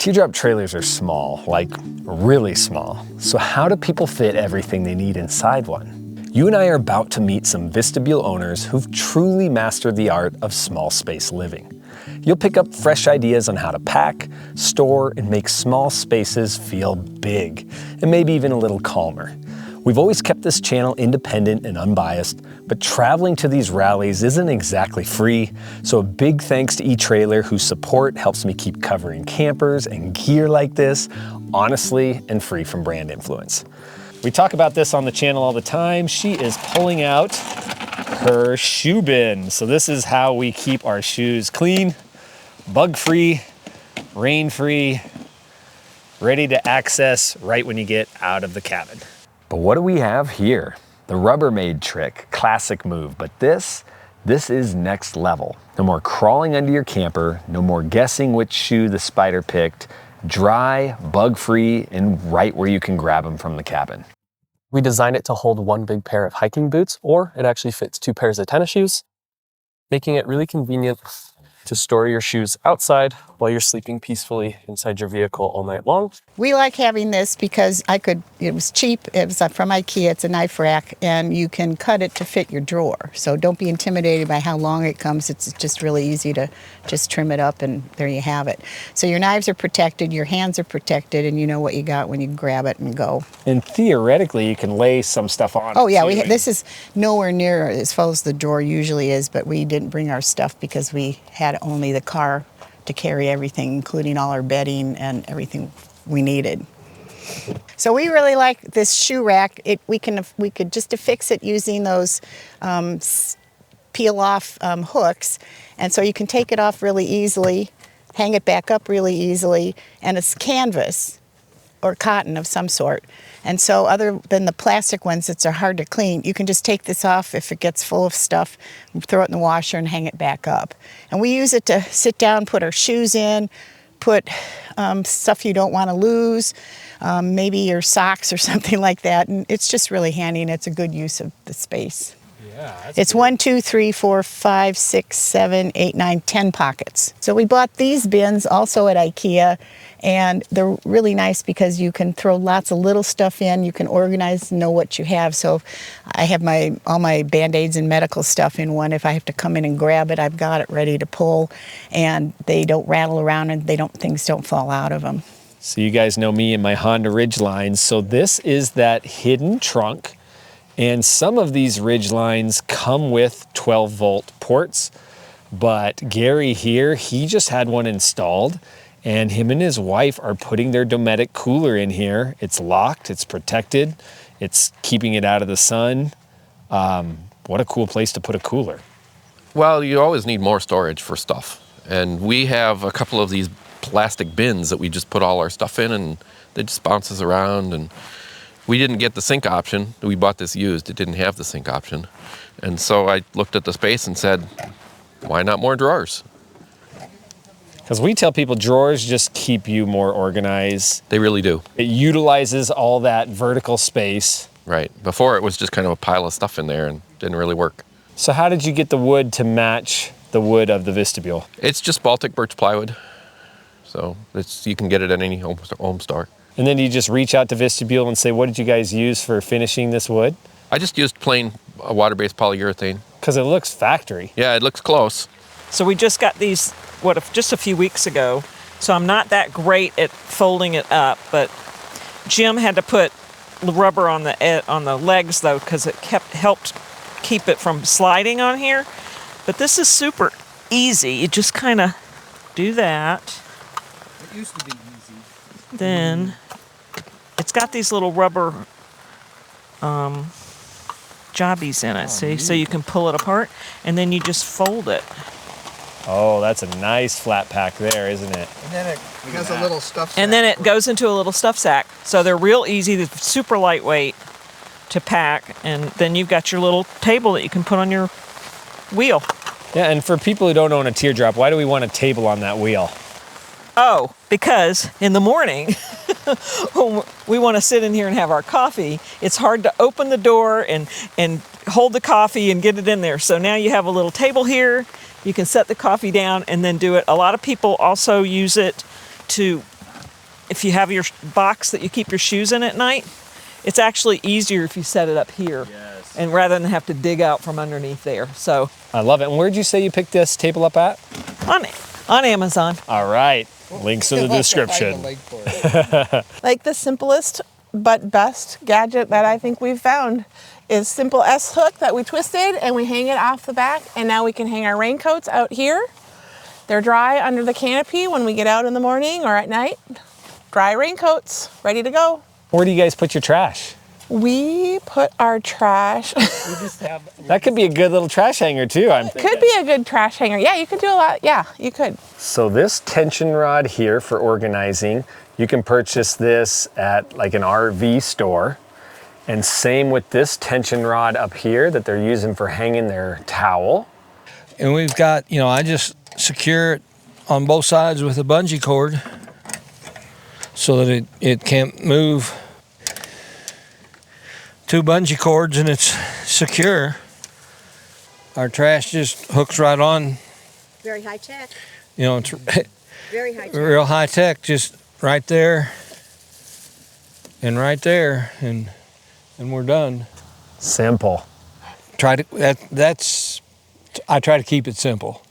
Teardrop trailers are small, like really small. So how do people fit everything they need inside one? You and I are about to meet some vestibule owners who've truly mastered the art of small space living. You'll pick up fresh ideas on how to pack, store, and make small spaces feel big, and maybe even a little calmer. We've always kept this channel independent and unbiased, but traveling to these rallies isn't exactly free, so a big thanks to eTrailer, whose support helps me keep covering campers and gear like this, honestly and free from brand influence. We talk about this on the channel all the time. She is pulling out her shoe bin. So this is how we keep our shoes clean, bug-free, rain-free, ready to access right when you get out of the cabin. But what do we have here? The Rubbermaid trick, classic move, but this is next level. No more crawling under your camper, no more guessing which shoe the spider picked, dry, bug-free, and right where you can grab them from the cabin. We designed it to hold one big pair of hiking boots, or it actually fits 2 pairs of tennis shoes, making it really convenient to store your shoes outside while you're sleeping peacefully inside your vehicle all night long. We like having this because it was cheap. It was from IKEA. It's a knife rack, and you can cut it to fit your drawer. So don't be intimidated by how long it comes. It's just really easy to just trim it up, and there you have it. So your knives are protected, your hands are protected, and you know what you got when you grab it and go. And theoretically, you can lay some stuff on. Oh yeah, this is nowhere near as full as the drawer usually is, but we didn't bring our stuff because we had only the car to carry everything, including all our bedding and everything we needed. So we really like this shoe rack. We could just affix it using those peel-off hooks, and so you can take it off really easily, hang it back up really easily, and it's canvas or cotton of some sort. And so other than the plastic ones that are hard to clean, you can just take this off if it gets full of stuff, throw it in the washer and hang it back up. And we use it to sit down, put our shoes in, put stuff you don't want to lose, maybe your socks or something like that. And it's just really handy, and it's a good use of the space. Yeah, it's 1, 2, 3, 4, 5, 6, 7, 8, 9, 10 pockets. So we bought these bins also at IKEA, and they're really nice because you can throw lots of little stuff in. You can organize and know what you have. So I have all my Band-Aids and medical stuff in one. If I have to come in and grab it, I've got it ready to pull, and they don't rattle around, and things don't fall out of them. So you guys know me and my Honda Ridgelines. So this is that hidden trunk. And some of these Ridgelines come with 12-volt ports, but Gary here, he just had one installed, and him and his wife are putting their Dometic cooler in here. It's locked, it's protected, it's keeping it out of the sun. What a cool place to put a cooler. Well, you always need more storage for stuff. And we have a couple of these plastic bins that we just put all our stuff in, and it just bounces around. And we didn't get the sink option. We bought this used. It didn't have the sink option. And so I looked at the space and said, why not more drawers? Because we tell people drawers just keep you more organized. They really do. It utilizes all that vertical space. Right. Before it was just kind of a pile of stuff in there and didn't really work. So how did you get the wood to match the wood of the vestibule? It's just Baltic birch plywood. So you can get it at any home store. And then you just reach out to Vestibule and say, what did you guys use for finishing this wood? I just used plain water-based polyurethane. Because it looks factory. Yeah, it looks close. So we just got these, just a few weeks ago. So I'm not that great at folding it up, but Jim had to put rubber on the legs though, because it helped keep it from sliding on here. But this is super easy. You just kind of do that. It used to be easy. Then it's got these little rubber jobbies in it, see? So you can pull it apart, and then you just fold it. Oh, that's a nice flat pack there, isn't it? And then it has a little stuff sack. And then it goes into a little stuff sack. So they're real easy, they're super lightweight to pack, and then you've got your little table that you can put on your wheel. Yeah, and for people who don't own a teardrop, why do we want a table on that wheel? Oh, because in the morning, when we want to sit in here and have our coffee, it's hard to open the door and hold the coffee and get it in there. So now you have a little table here, you can set the coffee down and then do it. A lot of people also use it to if you have your box that you keep your shoes in at night, it's actually easier if you set it up here. Yes. And rather than have to dig out from underneath there. So I love it. And where'd you say you picked this table up at? on Amazon. All right. Links in the description. Like the simplest but best gadget that I think we've found is simple S hook that we twisted and we hang it off the back, and now we can hang our raincoats out here. They're dry under the canopy when we get out in the morning or at night. Dry raincoats, ready to go. Where do you guys put your trash? We put our trash. That could be a good little trash hanger too, I'm thinking. Could be a good trash hanger. Yeah, you could do a lot. Yeah, you could. So this tension rod here for organizing, you can purchase this at like an RV store. And same with this tension rod up here that they're using for hanging their towel. And we've got, I just secure it on both sides with a bungee cord so that it can't move. 2 bungee cords and it's secure. Our trash just hooks right on. Very high tech. It's Very high tech. real high tech, just right there and right there, and we're done. Simple. I try to keep it simple.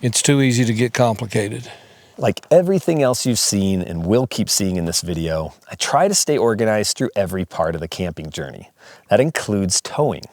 It's too easy to get complicated. Like everything else you've seen and will keep seeing in this video, I try to stay organized through every part of the camping journey. That includes towing.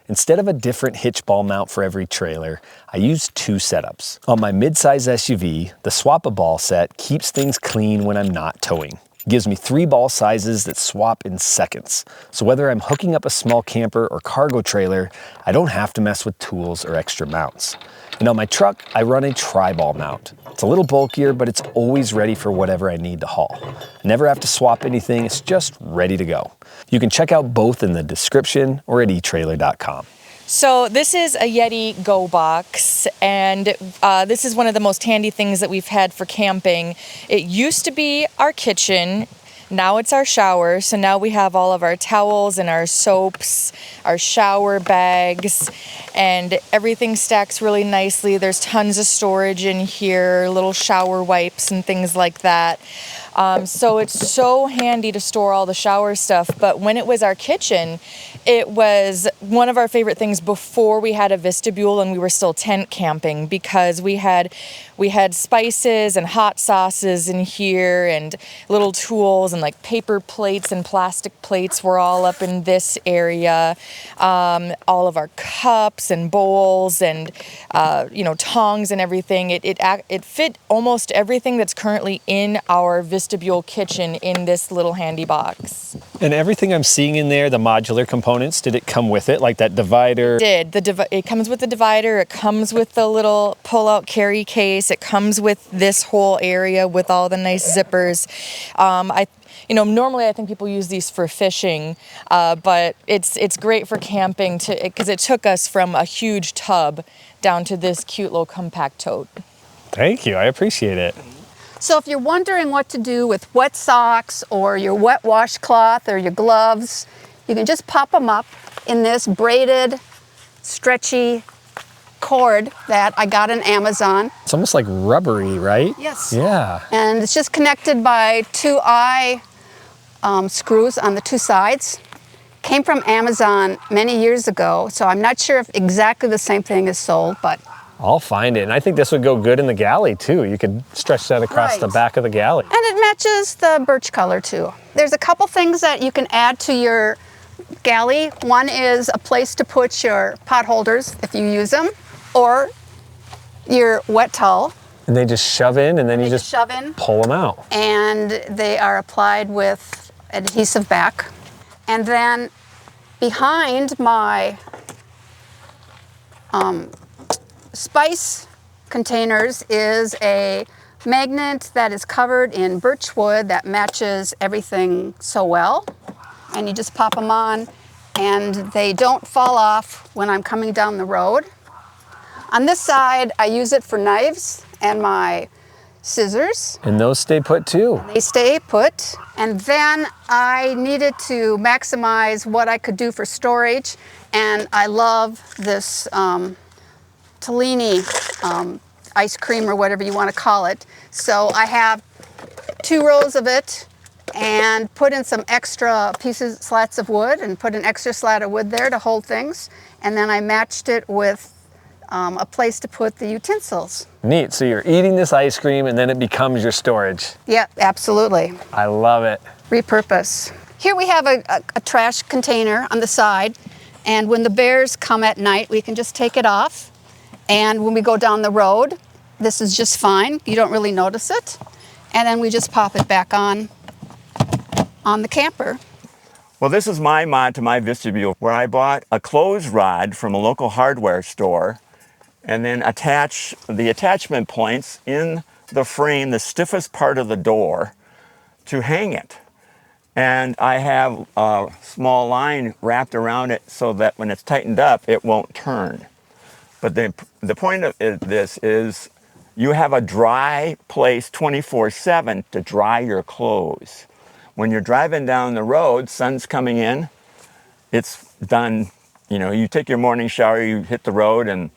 Instead of a different hitch ball mount for every trailer, I use 2 setups. On my midsize SUV, the swap-a-ball set keeps things clean when I'm not towing. It gives me 3 ball sizes that swap in seconds. So whether I'm hooking up a small camper or cargo trailer, I don't have to mess with tools or extra mounts. And on my truck, I run a tri-ball mount. It's a little bulkier, but it's always ready for whatever I need to haul. I never have to swap anything, it's just ready to go. You can check out both in the description or at eTrailer.com. So this is a Yeti Go Box, and this is one of the most handy things that we've had for camping. It used to be our kitchen. Now it's our shower, so now we have all of our towels and our soaps, our shower bags, and everything stacks really nicely. There's tons of storage in here, little shower wipes and things like that. So it's so handy to store all the shower stuff. But when it was our kitchen, it was one of our favorite things before we had a vestibule and we were still tent camping, because we had spices and hot sauces in here and little tools, and like paper plates and plastic plates were all up in this area. All of our cups and bowls and tongs and everything. It fit almost everything that's currently in our vestibule kitchen in this little handy box. And everything I'm seeing in there, the modular components, did it come with it? Like that divider? It comes with the divider, it comes with the little pull-out carry case, it comes with this whole area with all the nice zippers. Normally I think people use these for fishing, but it's great for camping because it took us from a huge tub down to this cute little compact tote. Thank you, I appreciate it. So if you're wondering what to do with wet socks or your wet washcloth or your gloves, you can just pop them up in this braided, stretchy cord that I got on Amazon. It's almost like rubbery, right? Yes. Yeah. And it's just connected by 2 eye screws on the 2 sides. Came from Amazon many years ago, so I'm not sure if exactly the same thing is sold, but I'll find it. And I think this would go good in the galley too. You could stretch that across the back of the galley. And it matches the birch color too. There's a couple things that you can add to your galley. One is a place to put your pot holders if you use them, or your wet towel. And they just shove in, and then you just shove in, pull them out. and they are applied with adhesive back. And then behind my spice containers is a magnet that is covered in birch wood that matches everything so well. And you just pop them on and they don't fall off when I'm coming down the road. On this side, I use it for knives and my scissors. And those stay put too. They stay put. And then I needed to maximize what I could do for storage. And I love this Tellini ice cream or whatever you want to call it. So I have 2 rows of it and put in some extra slats of wood and put an extra slat of wood there to hold things. And then I matched it with a place to put the utensils. Neat. So you're eating this ice cream and then it becomes your storage. Yep, absolutely. I love it. Repurpose. Here we have a trash container on the side, and when the bears come at night, we can just take it off. And when we go down the road, this is just fine. You don't really notice it. And then we just pop it back on the camper. Well, this is my mod to my vestibule, where I bought a clothes rod from a local hardware store and then attach the attachment points in the frame, the stiffest part of the door, to hang it. And I have a small line wrapped around it so that when it's tightened up, it won't turn. But the point of this is you have a dry place 24/7 to dry your clothes. When you're driving down the road, sun's coming in, it's done. You know, you take your morning shower, you hit the road, and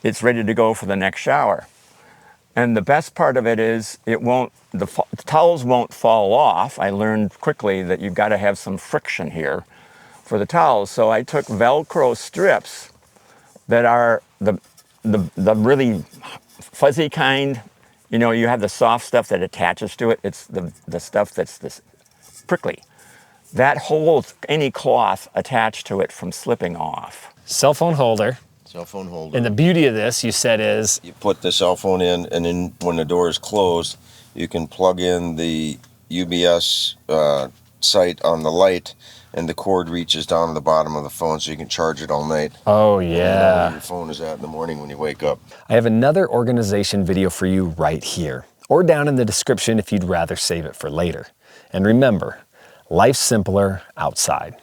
it's ready to go for the next shower. And the best part of it is the towels won't fall off. I learned quickly that you've got to have some friction here for the towels. So I took Velcro strips that are the really fuzzy kind. You know, you have the soft stuff that attaches to it. It's the stuff that's this prickly. That holds any cloth attached to it from slipping off. Cell phone holder. Cell phone holder. And the beauty of this, you said, is you put the cell phone in, and then when the door is closed, you can plug in the UBS sight on the light, and the cord reaches down to the bottom of the phone, so you can charge it all night. Oh, And you know yeah. where your phone is at in the morning when you wake up. I have another organization video for you right here, or down in the description if you'd rather save it for later. And remember, life's simpler outside.